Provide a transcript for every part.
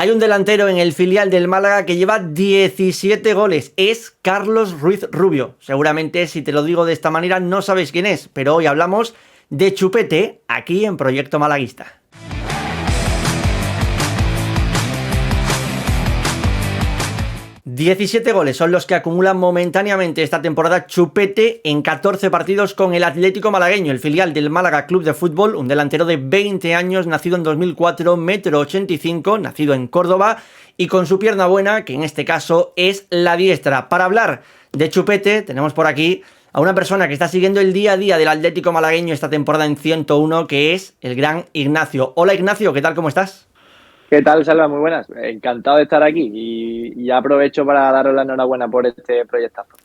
Hay un delantero en el filial del Málaga que lleva 17 goles. Es Carlos Ruiz Rubio. Seguramente si te lo digo de esta manera no sabes quién es, pero hoy hablamos de Chupete aquí en Proyecto Malaguista. 17 goles son los que acumulan momentáneamente esta temporada Chupete en 14 partidos con el Atlético Malagueño, el filial del Málaga Club de Fútbol, un delantero de 20 años, nacido en 2004, 1,85 m, nacido en Córdoba y con su pierna buena, que en este caso es la diestra. Para hablar de Chupete tenemos por aquí a una persona que está siguiendo el día a día del Atlético Malagueño esta temporada en 101, que es el gran Ignacio. Hola Ignacio, ¿qué tal? ¿Cómo estás? ¿Qué tal, Salva? Muy buenas. Encantado de estar aquí y ya aprovecho para daros la enhorabuena por este proyectazo.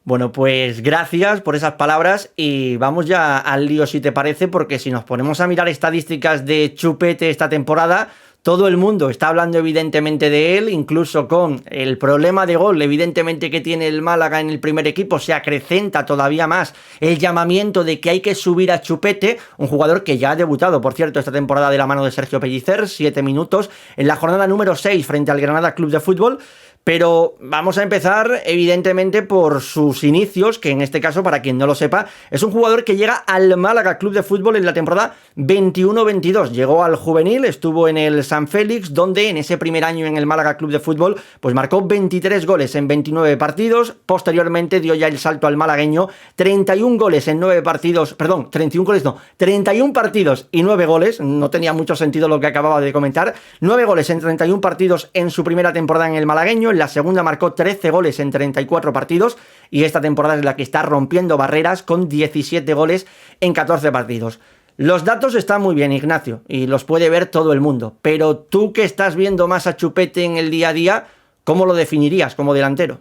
Bueno, pues gracias por esas palabras y vamos ya al lío si te parece, porque si nos ponemos a mirar estadísticas de Chupete esta temporada, todo el mundo está hablando evidentemente de él, incluso con el problema de gol evidentemente que tiene el Málaga en el primer equipo, se acrecenta todavía más el llamamiento de que hay que subir a Chupete, un jugador que ya ha debutado, por cierto, esta temporada de la mano de Sergio Pellicer, 7 minutos, en la jornada número 6 frente al Granada Club de Fútbol. Pero vamos a empezar evidentemente por sus inicios, que en este caso, para quien no lo sepa, es un jugador que llega al Málaga Club de Fútbol en la temporada 21-22. Llegó al juvenil, estuvo en el San Félix, donde en ese primer año en el Málaga Club de Fútbol pues marcó 23 goles en 29 partidos. Posteriormente dio ya el salto al malagueño, 31 goles en 9 partidos, perdón, 31 goles no, 31 partidos y 9 goles, no tenía mucho sentido lo que acababa de comentar, 9 goles en 31 partidos en su primera temporada en el malagueño. En la segunda marcó 13 goles en 34 partidos y esta temporada es la que está rompiendo barreras con 17 goles en 14 partidos. Los datos están muy bien, Ignacio, y los puede ver todo el mundo, pero tú que estás viendo más a Chupete en el día a día, ¿cómo lo definirías como delantero?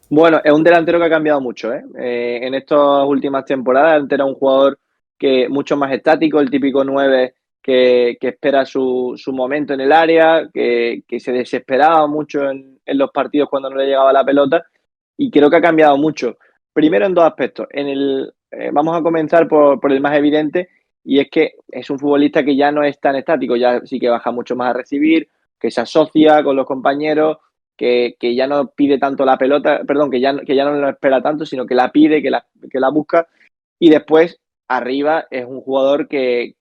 Bueno, es un delantero que ha cambiado mucho, ¿eh? En estas últimas temporadas, antes era un jugador que mucho más estático, el típico 9 que espera su momento en el área, que se desesperaba mucho en los partidos cuando no le llegaba la pelota, y creo que ha cambiado mucho. Primero en dos aspectos. Vamos a comenzar por el más evidente, y es que es un futbolista que ya no es tan estático, ya sí que baja mucho más a recibir, que se asocia con los compañeros, que ya no pide tanto la pelota, perdón, que ya no la espera tanto, sino que la pide, que la busca, y después arriba es un jugador que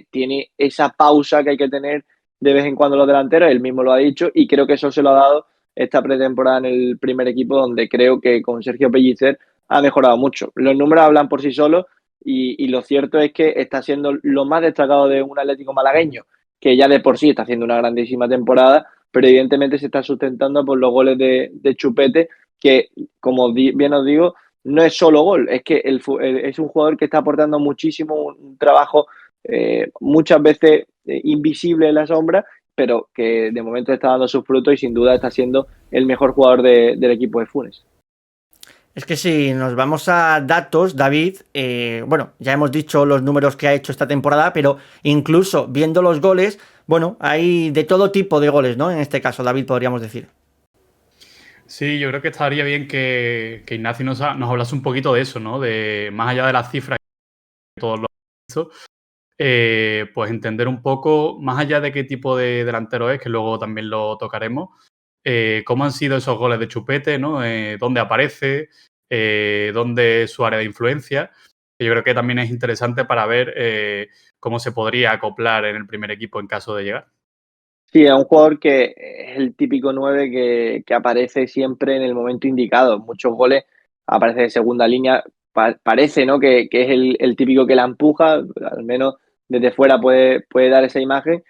tiene esa pausa que hay que tener de vez en cuando los delanteros, él mismo lo ha dicho, y creo que eso se lo ha dado esta pretemporada en el primer equipo, donde creo que con Sergio Pellicer ha mejorado mucho. Los números hablan por sí solos y lo cierto es que está siendo lo más destacado de un Atlético malagueño, que ya de por sí está haciendo una grandísima temporada, pero evidentemente se está sustentando por los goles de Chupete, que, como bien os digo, no es solo gol, es que es un jugador que está aportando muchísimo, un trabajo muchas veces invisible en la sombra, pero que de momento está dando sus frutos y sin duda está siendo el mejor jugador del equipo de Funes. Es que si nos vamos a datos, David, bueno, ya hemos dicho los números que ha hecho esta temporada, pero incluso viendo los goles, bueno, hay de todo tipo de goles, ¿no? En este caso, David, podríamos decir. Sí, yo creo que estaría bien que Ignacio nos hablase un poquito de eso, ¿no? De más allá de las cifras que todos lo han visto, pues entender un poco, más allá de qué tipo de delantero es, que luego también lo tocaremos, cómo han sido esos goles de Chupete, ¿no? Dónde aparece, dónde es su área de influencia. Yo creo que también es interesante para ver cómo se podría acoplar en el primer equipo en caso de llegar. Sí, es un jugador que es el típico 9 que aparece siempre en el momento indicado. Muchos goles aparece de segunda línea. Parece, ¿no?, que es el típico que la empuja, al menos desde fuera puede dar esa imagen,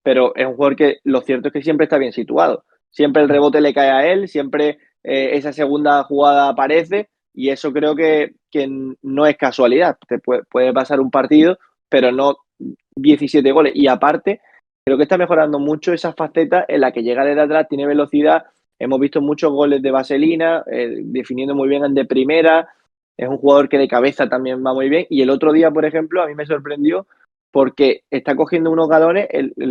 pero es un jugador que lo cierto es que siempre está bien situado. Siempre el rebote le cae a él, siempre esa segunda jugada aparece, y eso creo que no es casualidad. Te puede pasar un partido, pero no 17 goles. Y aparte, creo que está mejorando mucho esa faceta en la que llega desde atrás, tiene velocidad. Hemos visto muchos goles de vaselina, definiendo muy bien de primera. Es un jugador que de cabeza también va muy bien. Y el otro día, por ejemplo, a mí me sorprendió porque está cogiendo unos galones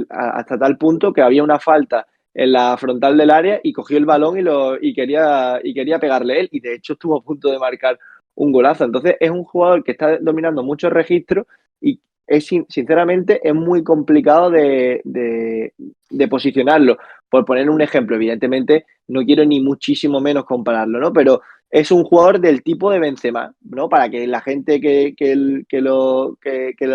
hasta tal punto que había una falta en la frontal del área y cogió el balón y quería pegarle él. Y de hecho estuvo a punto de marcar un golazo. Entonces es un jugador que está dominando muchos registros y sinceramente es muy complicado de posicionarlo. Por poner un ejemplo, evidentemente no quiero ni muchísimo menos compararlo, ¿no? Pero es un jugador del tipo de Benzema, ¿no? Para que la gente que lo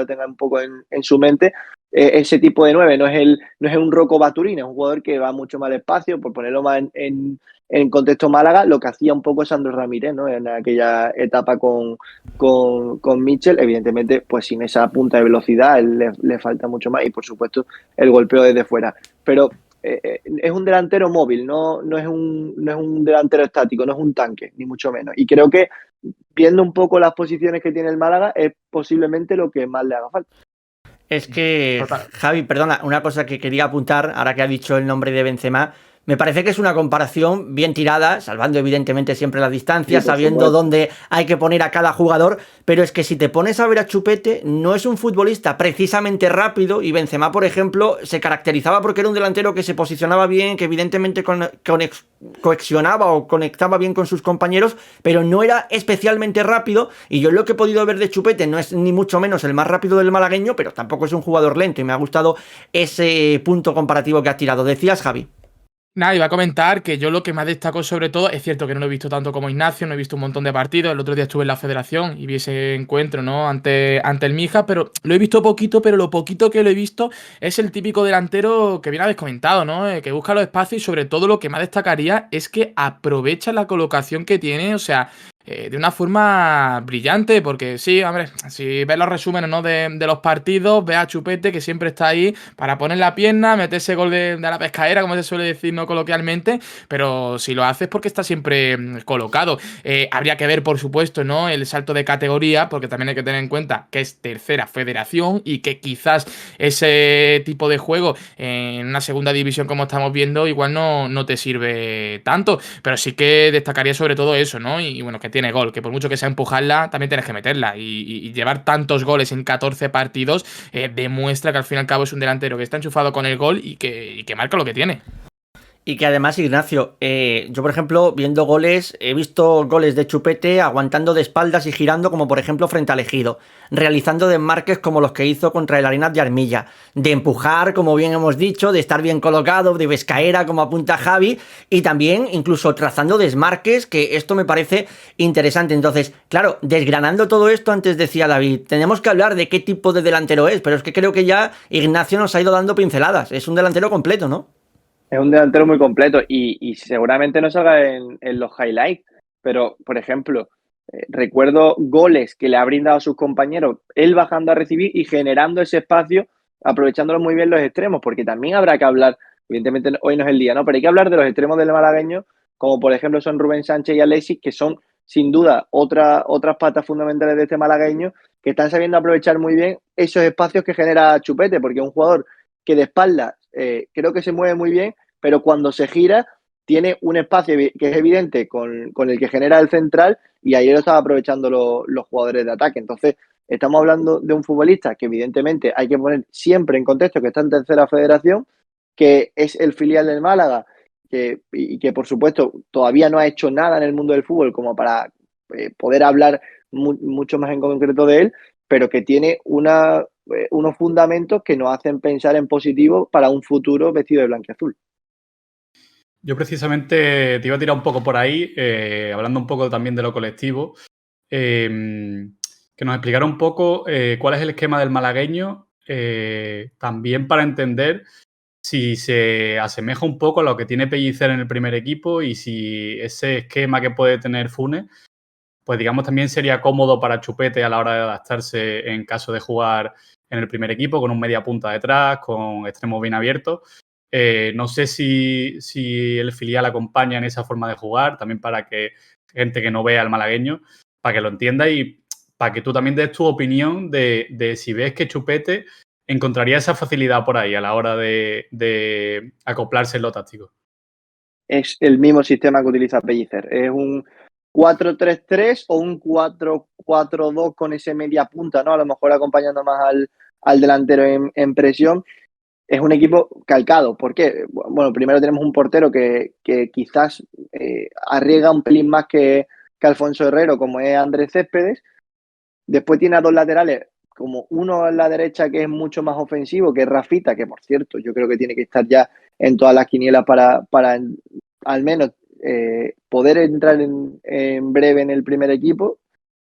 tenga un poco en su mente, ese tipo de 9 no es un Rocco Baturina, es un jugador que va mucho más despacio, por ponerlo más en contexto Málaga, lo que hacía un poco Sandro Ramírez, ¿no? En aquella etapa con Mitchell, evidentemente, pues sin esa punta de velocidad, él le falta mucho más y, por supuesto, el golpeo desde fuera. Pero es un delantero móvil, no es un delantero estático, no es un tanque, ni mucho menos. Y creo que, viendo un poco las posiciones que tiene el Málaga, es posiblemente lo que más le haga falta. Es que, Javi, perdona, una cosa que quería apuntar, ahora que ha dicho el nombre de Benzema, me parece que es una comparación bien tirada, salvando evidentemente siempre la distancia, Sí, sabiendo dónde hay que poner a cada jugador, pero es que si te pones a ver a Chupete, no es un futbolista precisamente rápido, y Benzema, por ejemplo, se caracterizaba porque era un delantero que se posicionaba bien, que evidentemente coexionaba o conectaba bien con sus compañeros, pero no era especialmente rápido, y yo lo que he podido ver de Chupete no es ni mucho menos el más rápido del malagueño, pero tampoco es un jugador lento, y me ha gustado ese punto comparativo que has tirado. Decías, Javi. Nada, iba a comentar que yo lo que más destaco sobre todo, es cierto que no lo he visto tanto como Ignacio, no he visto un montón de partidos, el otro día estuve en la federación y vi ese encuentro, ¿no? ante el Mija, pero lo he visto poquito, pero lo poquito que lo he visto es el típico delantero que bien habéis comentado, ¿no? Que busca los espacios y sobre todo lo que más destacaría es que aprovecha la colocación que tiene, o sea, de una forma brillante, porque sí, hombre, si ves los resúmenes, ¿no? de los partidos, ves a Chupete que siempre está ahí para poner la pierna, meter ese gol de la pescadera, como se suele decir, no coloquialmente, pero si lo haces porque está siempre colocado. Habría que ver, por supuesto, ¿no? El salto de categoría, porque también hay que tener en cuenta que es tercera federación y que quizás ese tipo de juego en una segunda división como estamos viendo igual no te sirve tanto, pero sí que destacaría sobre todo eso, ¿no? Y bueno, que tiene gol, que por mucho que sea empujarla, también tienes que meterla. Y llevar tantos goles en 14 partidos demuestra que al fin y al cabo es un delantero que está enchufado con el gol y que marca lo que tiene. Y que además, Ignacio, yo por ejemplo, viendo goles, he visto goles de Chupete aguantando de espaldas y girando, como por ejemplo frente al Ejido, realizando desmarques como los que hizo contra el Arenas de Armilla, de empujar, como bien hemos dicho, de estar bien colocado, de pescaera, como apunta Javi, y también incluso trazando desmarques, que esto me parece interesante. Entonces, claro, desgranando todo esto, antes decía David, tenemos que hablar de qué tipo de delantero es, pero es que creo que ya Ignacio nos ha ido dando pinceladas, es un delantero completo, ¿no? Es un delantero muy completo y seguramente no salga en los highlights, pero, por ejemplo, recuerdo goles que le ha brindado a sus compañeros, él bajando a recibir y generando ese espacio, aprovechándolo muy bien los extremos, porque también habrá que hablar, evidentemente hoy no es el día, ¿no? Pero hay que hablar de los extremos del malagueño, como por ejemplo son Rubén Sánchez y Alexis, que son sin duda otras patas fundamentales de este malagueño, que están sabiendo aprovechar muy bien esos espacios que genera Chupete, porque es un jugador que de espalda creo que se mueve muy bien, pero cuando se gira tiene un espacio que es evidente con el que genera el central y ahí lo están aprovechando los jugadores de ataque. Entonces, estamos hablando de un futbolista que evidentemente hay que poner siempre en contexto que está en tercera federación, que es el filial del Málaga y que por supuesto todavía no ha hecho nada en el mundo del fútbol como para poder hablar mucho más en concreto de él, pero que tiene unos fundamentos que nos hacen pensar en positivo para un futuro vestido de blanquiazul. Yo precisamente te iba a tirar un poco por ahí, hablando un poco también de lo colectivo, que nos explicara un poco cuál es el esquema del malagueño, también para entender si se asemeja un poco a lo que tiene Pellicer en el primer equipo y si ese esquema que puede tener Funes, pues digamos también sería cómodo para Chupete a la hora de adaptarse en caso de jugar en el primer equipo, con un media punta detrás, con extremos bien abiertos. No sé si el filial acompaña en esa forma de jugar, también para que gente que no vea al malagueño, para que lo entienda y para que tú también des tu opinión de si ves que Chupete encontraría esa facilidad por ahí a la hora de acoplarse en lo táctico. Es el mismo sistema que utiliza Pellicer. Es un 4-3-3 o un 4-4-2 con ese media punta, ¿no? A lo mejor acompañando más al delantero en presión. Es un equipo calcado. ¿Por qué? Bueno, primero tenemos un portero que quizás arriesga un pelín más que Alfonso Herrero, como es Andrés Céspedes. Después tiene a dos laterales como uno en la derecha que es mucho más ofensivo, que es Rafita, que por cierto yo creo que tiene que estar ya en todas las quinielas para al menos poder entrar en breve en el primer equipo.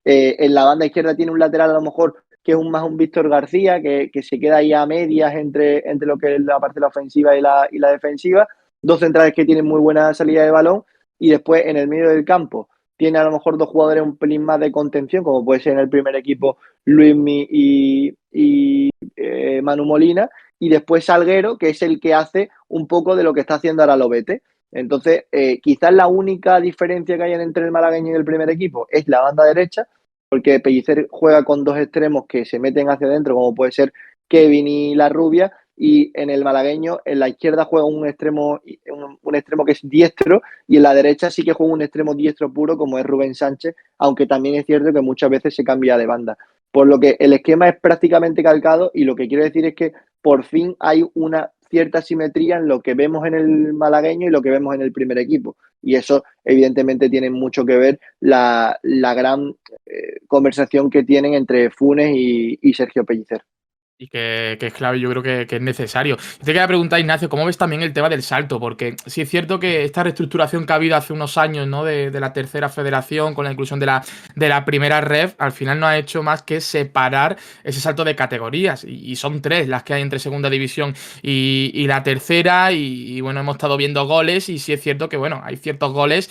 En la banda izquierda tiene un lateral a lo mejor que es más un Víctor García, que se queda ahí a medias entre lo que es la parte de la ofensiva y la defensiva. Dos centrales que tienen muy buena salida de balón. Y después en el medio del campo tiene a lo mejor dos jugadores un pelín más de contención, como puede ser en el primer equipo Luismi y Manu Molina. Y después Salguero, que es el que hace un poco de lo que está haciendo ahora Lobete. Entonces, quizás la única diferencia que hay entre el malagueño y el primer equipo es la banda derecha, porque Pellicer juega con dos extremos que se meten hacia adentro, como puede ser Kevin y La Rubia, y en el malagueño, en la izquierda juega un extremo que es diestro, y en la derecha sí que juega un extremo diestro puro, como es Rubén Sánchez, aunque también es cierto que muchas veces se cambia de banda. Por lo que el esquema es prácticamente calcado, y lo que quiero decir es que por fin hay una cierta simetría en lo que vemos en el malagueño y lo que vemos en el primer equipo. Y eso, evidentemente, tiene mucho que ver la gran conversación que tienen entre Funes y Sergio Pellicer. Y que es clave, yo creo que es necesario. Te quería preguntar, Ignacio, ¿cómo ves también el tema del salto? Porque sí es cierto que esta reestructuración que ha habido hace unos años, ¿no? De la tercera federación, con la inclusión de la primera ref, al final no ha hecho más que separar ese salto de categorías. Y son tres las que hay entre segunda división y la tercera. Y bueno, hemos estado viendo goles y sí es cierto que, bueno, hay ciertos goles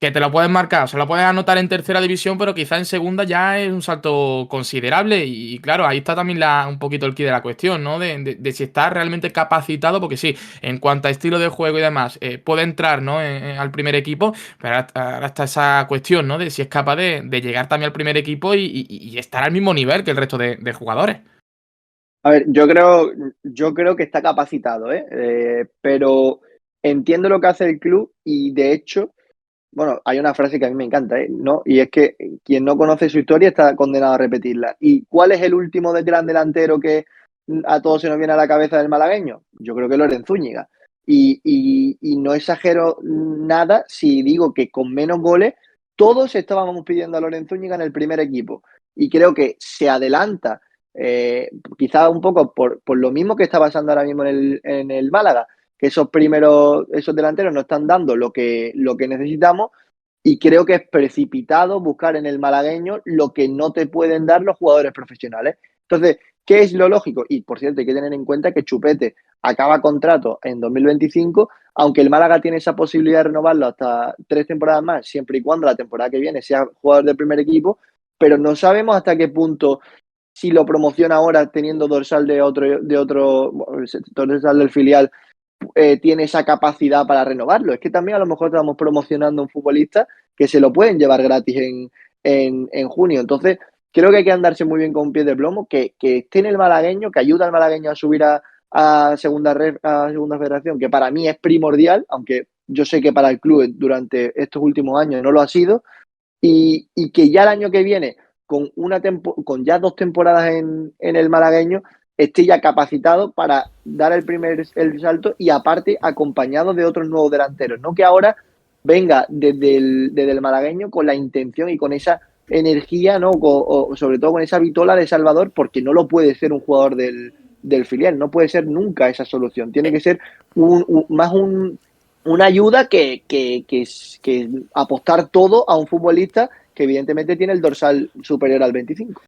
que te lo puedes marcar, o sea, lo puedes anotar en tercera división, pero quizá en segunda ya es un salto considerable. Y claro, ahí está también un poquito el quid de la cuestión, ¿no? De si está realmente capacitado, porque sí, en cuanto a estilo de juego y demás, puede entrar, ¿no? Al primer equipo, pero ahora está esa cuestión, ¿no? De si es capaz de llegar también al primer equipo y estar al mismo nivel que el resto de jugadores. A ver, yo creo que está capacitado, pero entiendo lo que hace el club y de hecho, bueno, hay una frase que a mí me encanta, ¿no? Y es que quien no conoce su historia está condenado a repetirla. ¿Y cuál es el último gran delantero que a todos se nos viene a la cabeza del malagueño? Yo creo que Loren Zúñiga. Y no exagero nada si digo que con menos goles todos estábamos pidiendo a Loren Zúñiga en el primer equipo. Y creo que se adelanta, quizá un poco por lo mismo que está pasando ahora mismo en el Málaga, que esos delanteros no están dando lo que necesitamos, y creo que es precipitado buscar en el malagueño lo que no te pueden dar los jugadores profesionales. Entonces, ¿qué es lo lógico? Y por cierto, hay que tener en cuenta que Chupete acaba contrato en 2025, aunque el Málaga tiene esa posibilidad de renovarlo hasta 3 temporadas más, siempre y cuando la temporada que viene sea jugador del primer equipo, pero no sabemos hasta qué punto, si lo promociona ahora teniendo dorsal de otro dorsal del filial, tiene esa capacidad para renovarlo. Es que también a lo mejor estamos promocionando a un futbolista que se lo pueden llevar gratis en junio. Entonces, creo que hay que andarse muy bien con un pie de plomo, que esté en el malagueño, que ayuda al malagueño a subir a segunda federación, que para mí es primordial, aunque yo sé que para el club durante estos últimos años no lo ha sido, y que ya el año que viene, con ya 2 temporadas en el malagueño, esté ya capacitado para dar el salto, y aparte acompañado de otros nuevos delanteros, no que ahora venga desde el malagueño con la intención y con esa energía, ¿no? O sobre todo con esa vitola de Salvador, porque no lo puede ser un jugador del filial, no puede ser nunca esa solución, tiene que ser una ayuda que apostar todo a un futbolista que evidentemente tiene el dorsal superior al 25.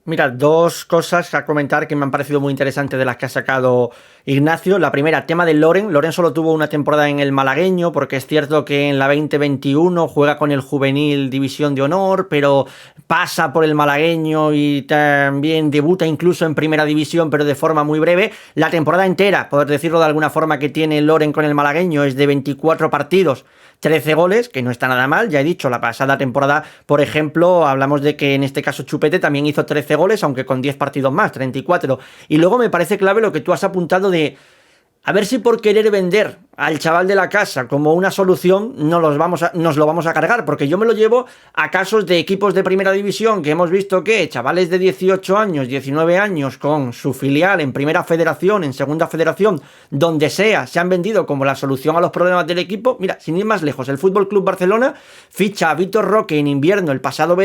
Mira, dos cosas a comentar que me han parecido muy interesantes de las que ha sacado Ignacio. La primera, tema de Loren. Loren solo tuvo una temporada en el malagueño, porque es cierto que en la 2021 juega con el juvenil División de Honor, pero pasa por el malagueño y también debuta incluso en primera división, pero de forma muy breve. La temporada entera, poder decirlo de alguna forma, que tiene Loren con el malagueño es de 24 partidos, 13 goles, que no está nada mal. Ya he dicho, la pasada temporada, por ejemplo, hablamos de que en este caso Chupete también hizo 13 goles, aunque con 10 partidos más, 34. Y luego me parece clave lo que tú has apuntado de, a ver si por querer vender al chaval de la casa como una solución, nos lo vamos a cargar, porque yo me lo llevo a casos de equipos de primera división que hemos visto que chavales de 18 años, 19 años con su filial en primera federación, en segunda federación, donde sea, se han vendido como la solución a los problemas del equipo. Mira, sin ir más lejos, el Fútbol Club Barcelona ficha a Vitor Roque en invierno el pasado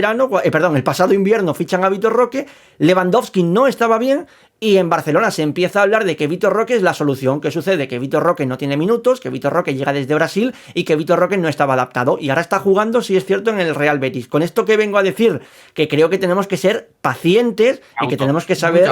invierno fichan a Vitor Roque, Lewandowski no estaba bien. Y en Barcelona se empieza a hablar de que Vitor Roque es la solución. ¿Qué sucede? Que Vitor Roque no tiene minutos, que Vitor Roque llega desde Brasil y que Vitor Roque no estaba adaptado. Y ahora está jugando, si es cierto, en el Real Betis. Con esto que vengo a decir, que creo que tenemos que ser pacientes y que tenemos que saber...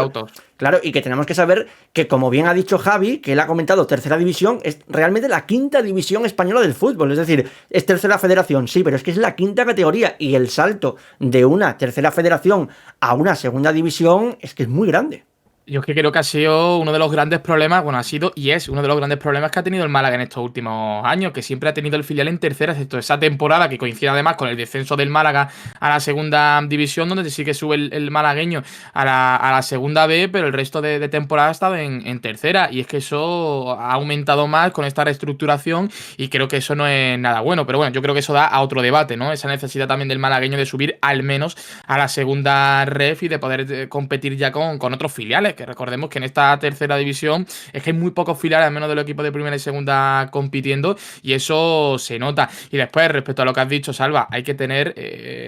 Claro, y que tenemos que saber que, como bien ha dicho Javi, que él ha comentado, tercera división es realmente la quinta división española del fútbol. Es decir, es tercera federación, sí, pero es que es la quinta categoría. Y el salto de una tercera federación a una segunda división es que es muy grande. Yo es que creo que ha sido uno de los grandes problemas, bueno, ha sido y es uno de los grandes problemas que ha tenido el Málaga en estos últimos años, que siempre ha tenido el filial en tercera, excepto esa temporada que coincide además con el descenso del Málaga a la segunda división, donde sí que sube el malagueño a la segunda B, pero el resto de temporada ha estado en tercera, y es que eso ha aumentado más con esta reestructuración y creo que eso no es nada bueno, pero bueno, yo creo que eso da a otro debate, ¿no? Esa necesidad también del malagueño de subir al menos a la segunda ref y de poder competir ya con otros filiales, que recordemos que en esta tercera división es que hay muy pocos filiales, al menos de los equipos de primera y segunda compitiendo, y eso se nota. Y después, respecto a lo que has dicho, Salva, hay que tener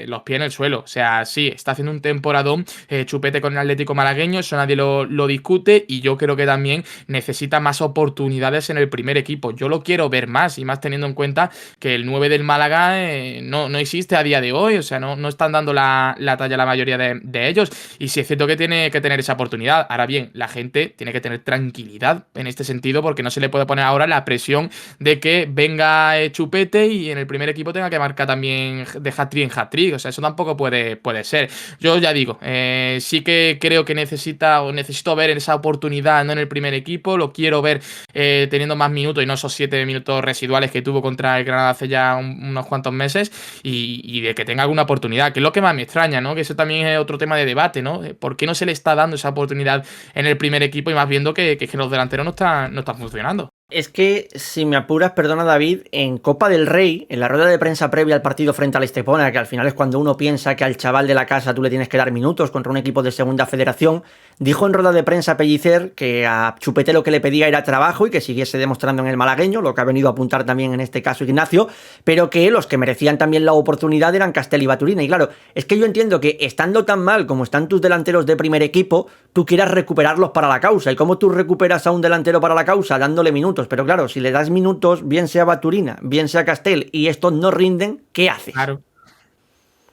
los pies en el suelo. O sea, sí, está haciendo un temporadón Chupete con el Atlético malagueño, eso nadie lo discute, y yo creo que también necesita más oportunidades en el primer equipo. Yo lo quiero ver más, y más teniendo en cuenta que el 9 del Málaga no existe a día de hoy, o sea, no están dando la talla la mayoría de ellos, y sí es cierto que tiene que tener esa oportunidad. Ahora bien, la gente tiene que tener tranquilidad en este sentido, porque no se le puede poner ahora la presión de que venga Chupete y en el primer equipo tenga que marcar también de hat-trick en hat-trick. O sea, eso tampoco puede ser. Yo ya digo, sí que creo que necesito ver esa oportunidad, no en el primer equipo, lo quiero ver teniendo más minutos y no esos 7 minutos residuales que tuvo contra el Granada hace ya unos cuantos meses, y de que tenga alguna oportunidad, que es lo que más me extraña, ¿no? Que eso también es otro tema de debate, ¿no? ¿Por qué no se le está dando esa oportunidad en el primer equipo, y más viendo que los delanteros no están funcionando? Es que, si me apuras, perdona David, en Copa del Rey, en la rueda de prensa previa al partido frente al Estepona, que al final es cuando uno piensa que al chaval de la casa tú le tienes que dar minutos contra un equipo de segunda federación, dijo en rueda de prensa Pellicer que a Chupete lo que le pedía era trabajo y que siguiese demostrando en el malagueño, lo que ha venido a apuntar también en este caso Ignacio, pero que los que merecían también la oportunidad eran Castel y Baturina. Y claro, es que yo entiendo que estando tan mal como están tus delanteros de primer equipo, tú quieras recuperarlos para la causa. ¿Y cómo tú recuperas a un delantero para la causa? Dándole minutos. Pero claro, si le das minutos, bien sea Baturina, bien sea Castel, y estos no rinden, ¿qué haces? Claro.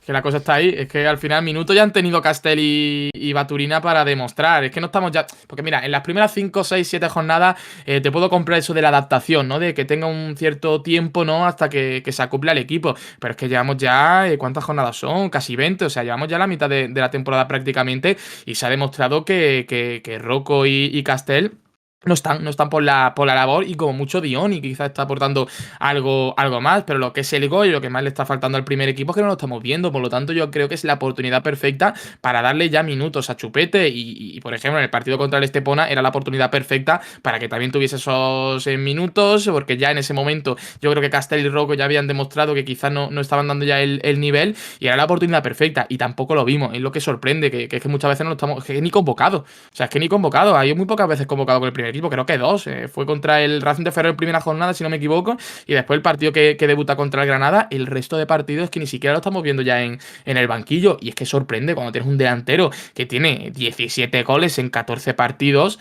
Que la cosa está ahí, es que al final minutos ya han tenido Castel y Baturina para demostrar. Es que no estamos ya... Porque mira, en las primeras 5, 6, 7 jornadas te puedo comprar eso de la adaptación, ¿no? De que tenga un cierto tiempo, ¿no? Hasta que se acople al equipo. Pero es que llevamos ya... ¿cuántas jornadas son? Casi 20. O sea, llevamos ya la mitad de la temporada prácticamente, y se ha demostrado que Rocco y Castel no están por la labor, y como mucho Dioni quizás está aportando algo más, pero lo que es el gol y lo que más le está faltando al primer equipo es que no lo estamos viendo. Por lo tanto, yo creo que es la oportunidad perfecta para darle ya minutos a Chupete, y por ejemplo en el partido contra el Estepona era la oportunidad perfecta para que también tuviese esos minutos, porque ya en ese momento yo creo que Castel y Rocco ya habían demostrado que quizás no estaban dando ya el nivel, y era la oportunidad perfecta, y tampoco lo vimos. Es lo que sorprende, que es que muchas veces no lo estamos, que ni convocado, o sea, es que ni convocado, hay muy pocas veces convocado con el primer equipo, creo que 2, fue contra el Racing de Ferrol en primera jornada, si no me equivoco, y después el partido que debuta contra el Granada. El resto de partidos es que ni siquiera lo estamos viendo ya en el banquillo, y es que sorprende cuando tienes un delantero que tiene 17 goles en 14 partidos,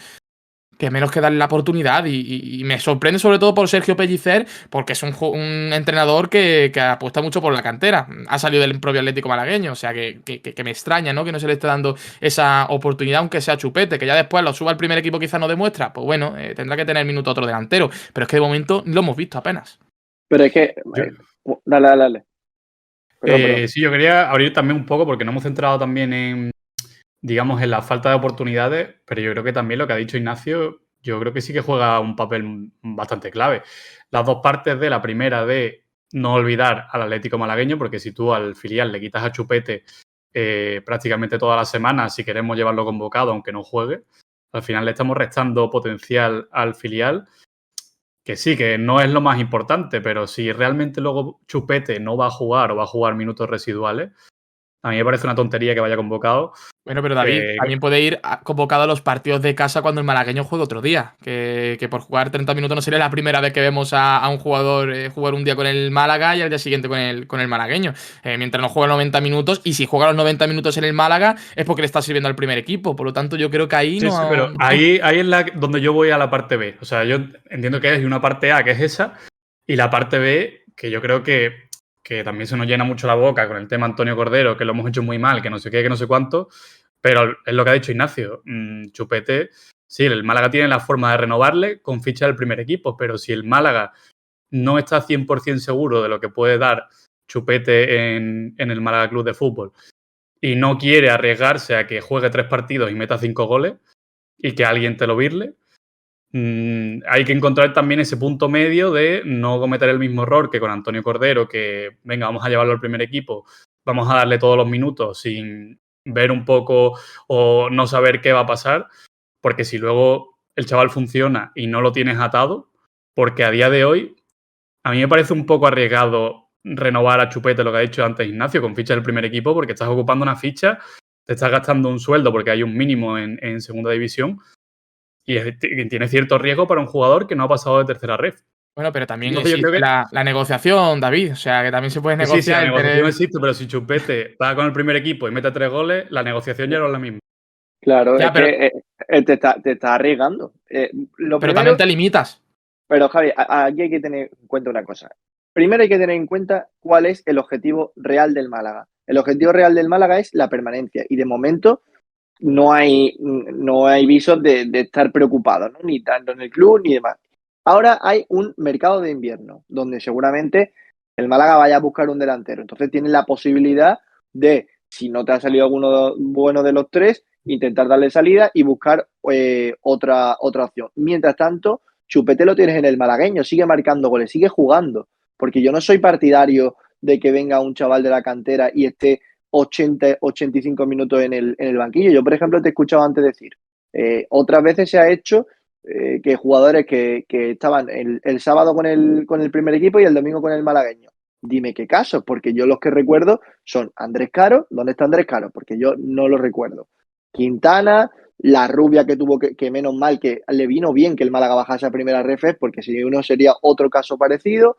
que menos que darle la oportunidad, y me sorprende sobre todo por Sergio Pellicer, porque es un entrenador que apuesta mucho por la cantera. Ha salido del propio Atlético malagueño, o sea que me extraña, ¿no? Que no se le esté dando esa oportunidad, aunque sea Chupete, que ya después lo suba al primer equipo quizás no demuestra, pues bueno, tendrá que tener minuto otro delantero, pero es que de momento lo hemos visto apenas. Pero es que... Dale. Perdón. Sí, yo quería abrir también un poco, porque nos hemos centrado también en, digamos, en la falta de oportunidades, pero yo creo que también lo que ha dicho Ignacio, yo creo que sí que juega un papel bastante clave. Las dos partes de la primera, de no olvidar al Atlético malagueño, porque si tú al filial le quitas a Chupete prácticamente toda la semana, si queremos llevarlo convocado aunque no juegue, al final le estamos restando potencial al filial, que sí, que no es lo más importante, pero si realmente luego Chupete no va a jugar o va a jugar minutos residuales, a mí me parece una tontería que vaya convocado. Bueno, pero David, también puede ir convocado a los partidos de casa cuando el malagueño juegue otro día. Que por jugar 30 minutos no sería la primera vez que vemos a un jugador jugar un día con el Málaga y al día siguiente con el malagueño. Mientras no juega 90 minutos, y si juega los 90 minutos en el Málaga es porque le está sirviendo al primer equipo. Por lo tanto, yo creo que ahí sí, no. Sí, pero ahí es donde yo voy a la parte B. O sea, yo entiendo que hay una parte A, que es esa, y la parte B, que yo creo que también se nos llena mucho la boca con el tema Antonio Cordero, que lo hemos hecho muy mal, que no sé qué, que no sé cuánto. Pero es lo que ha dicho Ignacio. Chupete, sí, el Málaga tiene la forma de renovarle con ficha del primer equipo, pero si el Málaga no está 100% seguro de lo que puede dar Chupete en el Málaga Club de Fútbol y no quiere arriesgarse a que juegue 3 partidos y meta 5 goles y que alguien te lo virle, hay que encontrar también ese punto medio de no cometer el mismo error que con Antonio Cordero, que venga, vamos a llevarlo al primer equipo, vamos a darle todos los minutos sin ver un poco o no saber qué va a pasar, porque si luego el chaval funciona y no lo tienes atado, porque a día de hoy a mí me parece un poco arriesgado renovar a Chupete, lo que ha dicho antes Ignacio, con ficha del primer equipo, porque estás ocupando una ficha, te estás gastando un sueldo porque hay un mínimo en segunda división y tiene cierto riesgo para un jugador que no ha pasado de tercera ref. Bueno, pero también Entonces, existe la negociación, David. O sea, que también se puede negociar. Sí, la negociación existe, pero si Chupete va con el primer equipo y mete 3 goles, la negociación ya no es la misma. Claro, Ya, es pero- que te está arriesgando. Lo Pero primero, también te limitas. pero Javi, aquí hay que tener en cuenta una cosa. Primero hay que tener en cuenta cuál es el objetivo real del Málaga. El objetivo real del Málaga es la permanencia y de momento no hay visos de estar preocupados, ¿no? Ni tanto en el club ni demás. Ahora hay un mercado de invierno donde seguramente el Málaga vaya a buscar un delantero. Entonces tienes la posibilidad de, si no te ha salido alguno bueno de los tres, intentar darle salida y buscar otra opción. Mientras tanto, Chupete lo tienes en el malagueño, sigue marcando goles, sigue jugando. Porque yo no soy partidario de que venga un chaval de la cantera y esté 85 minutos en el banquillo. Yo, por ejemplo, te he escuchado antes decir, otras veces se ha hecho que jugadores que estaban el sábado con el primer equipo y el domingo con el malagueño. Dime qué casos, porque yo los que recuerdo son Andrés Caro. ¿Dónde está Andrés Caro? Porque yo no lo recuerdo. Quintana, la rubia que tuvo que menos mal, que le vino bien que el Málaga bajase a primera ref, porque si uno sería otro caso parecido.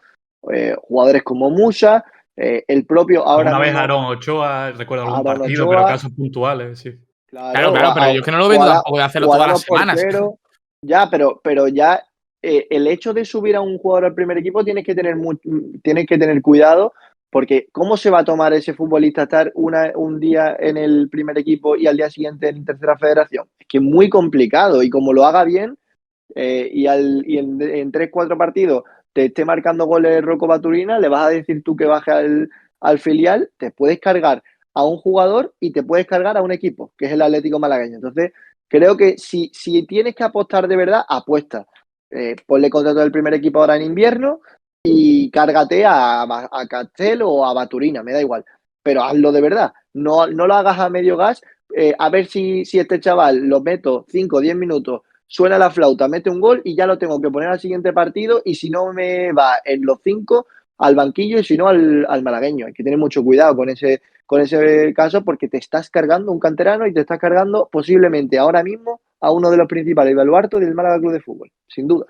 Jugadores como Musa, el propio ahora Una vez mismo, Aaron Ochoa, recuerdo algún Aaron partido, Ochoa, pero casos puntuales, sí. Claro, pero yo es que no lo vendo tampoco de hacerlo todas las semanas. Portero, ya, pero ya el hecho de subir a un jugador al primer equipo tienes que tener cuidado, porque ¿cómo se va a tomar ese futbolista estar un día en el primer equipo y al día siguiente en tercera federación? Es que es muy complicado, y como lo haga bien y en 3-4 partidos te esté marcando goles Rocco Baturina, le vas a decir tú que baje al filial, te puedes cargar a un jugador y te puedes cargar a un equipo, que es el Atlético Malagueño. Entonces, creo que si tienes que apostar de verdad, apuesta. Ponle contrato del primer equipo ahora en invierno y cárgate a Castel o a Baturina, me da igual. Pero hazlo de verdad. No lo hagas a medio gas. A ver si este chaval lo meto 5 o 10 minutos, suena la flauta, mete un gol y ya lo tengo que poner al siguiente partido, y si no me va en los 5 al banquillo y si no al malagueño. Hay que tener mucho cuidado con ese caso, porque te estás cargando un canterano y te estás cargando posiblemente ahora mismo a uno de los principales baluartos del Málaga Club de Fútbol, sin duda.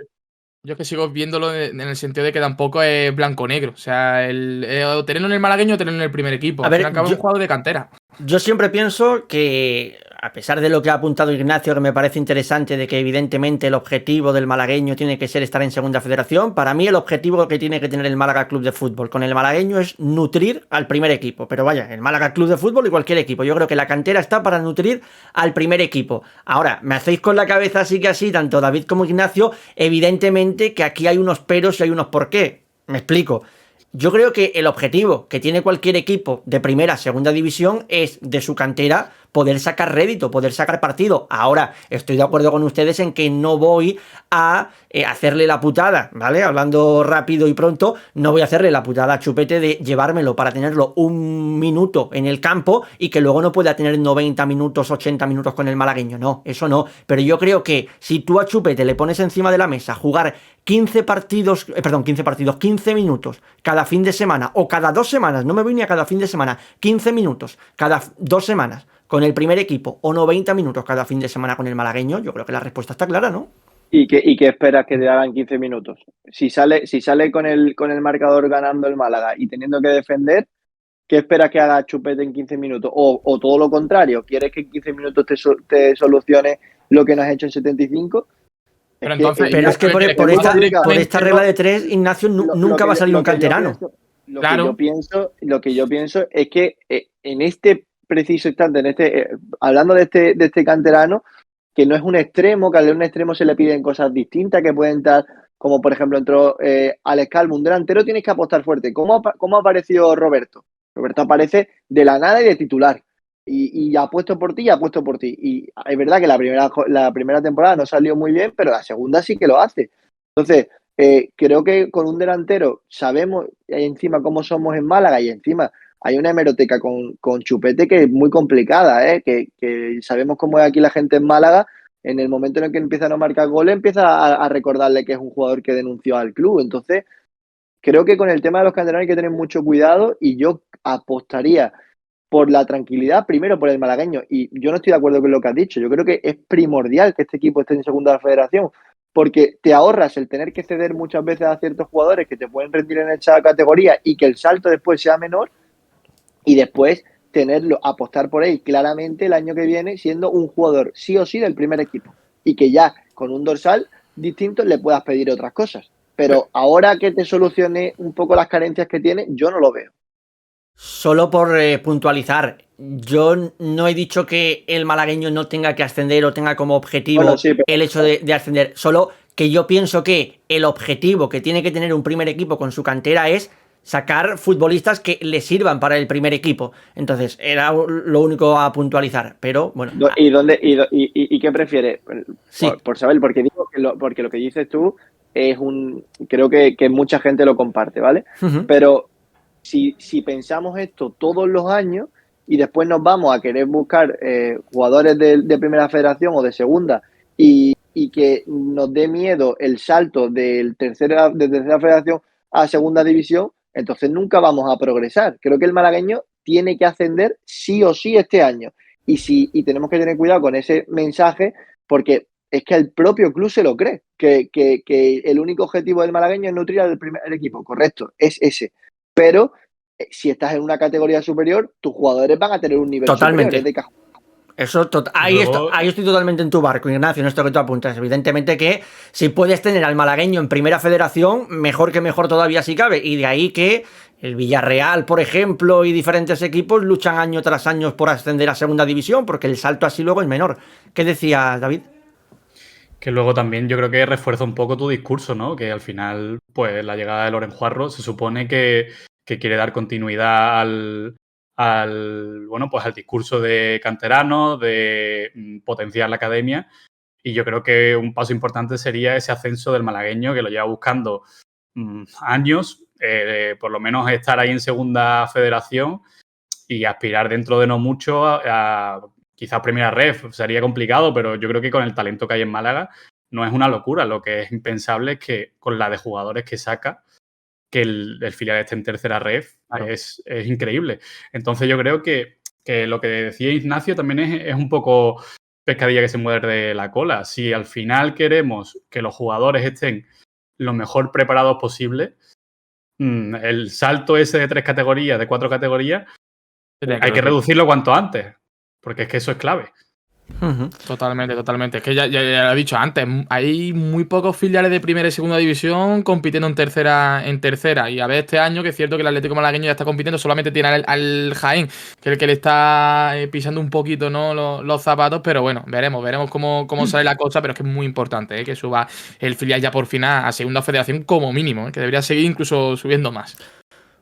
Yo es que sigo viéndolo en el sentido de que tampoco es blanco-negro. O sea, tenerlo en el malagueño o tenerlo en el primer equipo. Al fin y al cabo es un jugador de cantera. Yo siempre pienso que, a pesar de lo que ha apuntado Ignacio, que me parece interesante, de que evidentemente el objetivo del malagueño tiene que ser estar en segunda federación, para mí el objetivo que tiene que tener el Málaga Club de Fútbol con el malagueño es nutrir al primer equipo. Pero vaya, el Málaga Club de Fútbol y cualquier equipo. Yo creo que la cantera está para nutrir al primer equipo. Ahora, me hacéis con la cabeza así que así, tanto David como Ignacio, evidentemente que aquí hay unos peros y hay unos por qué. Me explico. Yo creo que el objetivo que tiene cualquier equipo de primera, segunda división es de su cantera poder sacar rédito, poder sacar partido. Ahora, estoy de acuerdo con ustedes en que no voy a hacerle la putada, ¿vale? Hablando rápido y pronto, no voy a hacerle la putada a Chupete de llevármelo para tenerlo un minuto en el campo y que luego no pueda tener 90 minutos, 80 minutos con el malagueño. No, eso no. Pero yo creo que si tú a Chupete le pones encima de la mesa jugar 15 minutos cada fin de semana o cada 2 semanas, no me voy ni a cada fin de semana, 15 minutos cada 2 semanas con el primer equipo o 90 minutos cada fin de semana con el malagueño, yo creo que la respuesta está clara, ¿no? ¿Y qué esperas que te hagan 15 minutos? Si sale con el marcador ganando el Málaga y teniendo que defender, ¿qué esperas que haga Chupete en 15 minutos? O todo lo contrario, ¿quieres que en 15 minutos te solucione lo que no has hecho en 75? Pero entonces, pero es que por esta regla de 3, Ignacio, nunca va a salir un canterano. Lo que yo pienso es que en este preciso instante, hablando de este canterano, que no es un extremo, que al un extremo se le piden cosas distintas que pueden estar, como por ejemplo entró Alex Calvo, un delantero tienes que apostar fuerte. ¿Cómo apareció Roberto? Roberto aparece de la nada y de titular. Y apuesto por ti y apuesto por ti. Y es verdad que la primera temporada no salió muy bien, pero la segunda sí que lo hace. Entonces, creo que con un delantero sabemos encima cómo somos en Málaga y encima hay una hemeroteca con Chupete que es muy complicada, que sabemos cómo es aquí la gente en Málaga. En el momento en el que empieza a no marcar goles, empieza a recordarle que es un jugador que denunció al club. Entonces, creo que con el tema de los canteranos hay que tener mucho cuidado y yo apostaría por la tranquilidad, primero por el malagueño. Y yo no estoy de acuerdo con lo que has dicho. Yo creo que es primordial que este equipo esté en segunda de la federación, porque te ahorras el tener que ceder muchas veces a ciertos jugadores que te pueden rendir en esa categoría y que el salto después sea menor, y después apostar por él claramente el año que viene siendo un jugador sí o sí del primer equipo y que ya con un dorsal distinto le puedas pedir otras cosas. Pero ahora que te solucione un poco las carencias que tiene, yo no lo veo. Solo por puntualizar, yo no he dicho que el malagueño no tenga que ascender o tenga como objetivo el hecho de ascender, solo que yo pienso que el objetivo que tiene que tener un primer equipo con su cantera es sacar futbolistas que le sirvan para el primer equipo. Entonces, era lo único a puntualizar, pero bueno. ¿Y qué prefieres? Sí. Por saber, porque lo que dices tú creo que mucha gente lo comparte, ¿vale? Uh-huh. Pero si pensamos esto todos los años y después nos vamos a querer buscar jugadores de primera federación o de segunda y que nos dé miedo el salto de tercera federación a segunda división, entonces nunca vamos a progresar. Creo que el malagueño tiene que ascender sí o sí este año. Y tenemos que tener cuidado con ese mensaje, porque es que el propio club se lo cree, que el único objetivo del malagueño es nutrir al primer equipo. Correcto, es ese. Pero si estás en una categoría superior, tus jugadores van a tener un nivel totalmente superior. Es de cajón. Eso, ahí estoy totalmente en tu barco, Ignacio, en esto que tú apuntas. Evidentemente que si puedes tener al malagueño en primera federación, mejor que mejor todavía si cabe. Y de ahí que el Villarreal, por ejemplo, y diferentes equipos luchan año tras año por ascender a segunda división, porque el salto así luego es menor. ¿Qué decía David? Que luego también yo creo que refuerza un poco tu discurso, ¿no? Que al final, pues la llegada de Loren Juarro se supone que quiere dar continuidad al discurso de canteranos, de potenciar la academia. Y yo creo que un paso importante sería ese ascenso del malagueño, que lo lleva buscando años, por lo menos estar ahí en segunda federación y aspirar dentro de no mucho a quizás primera ref. Sería complicado, pero yo creo que con el talento que hay en Málaga no es una locura. Lo que es impensable es que con la de jugadores que saca, que el filial esté en tercera ref, claro, es increíble. Entonces yo creo que lo que decía Ignacio también es un poco pescadilla que se muerde la cola. Si al final queremos que los jugadores estén lo mejor preparados posible, el salto ese de 3 categorías, de 4 categorías, hay que reducirlo cuanto antes, porque es que eso es clave. Uh-huh. Totalmente. Es que ya lo he dicho antes, hay muy pocos filiales de primera y segunda división compitiendo en tercera. Y a ver, este año, que es cierto que el Atlético Malagueño ya está compitiendo, solamente tiene al Jaén, que es el que le está pisando un poquito, ¿no?, los zapatos. Pero bueno, veremos cómo sale la cosa. Pero es que es muy importante que suba el filial ya por fin a segunda federación como mínimo, que debería seguir incluso subiendo más.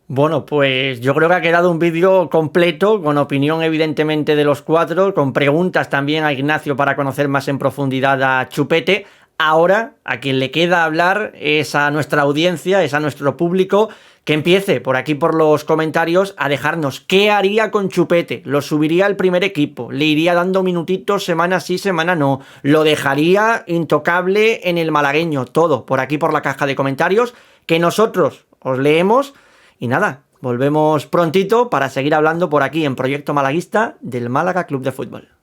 Bueno, pues yo creo que ha quedado un vídeo completo, con opinión evidentemente de los cuatro, con preguntas también a Ignacio para conocer más en profundidad a Chupete. Ahora, a quien le queda hablar es a nuestra audiencia, es a nuestro público, que empiece por aquí por los comentarios a dejarnos qué haría con Chupete. ¿Lo subiría al primer equipo? ¿Le iría dando minutitos semana sí, semana no? ¿Lo dejaría intocable en el malagueño? Todo por aquí por la caja de comentarios, que nosotros os leemos. Y nada, volvemos prontito para seguir hablando por aquí en Proyecto Malaguista del Málaga Club de Fútbol.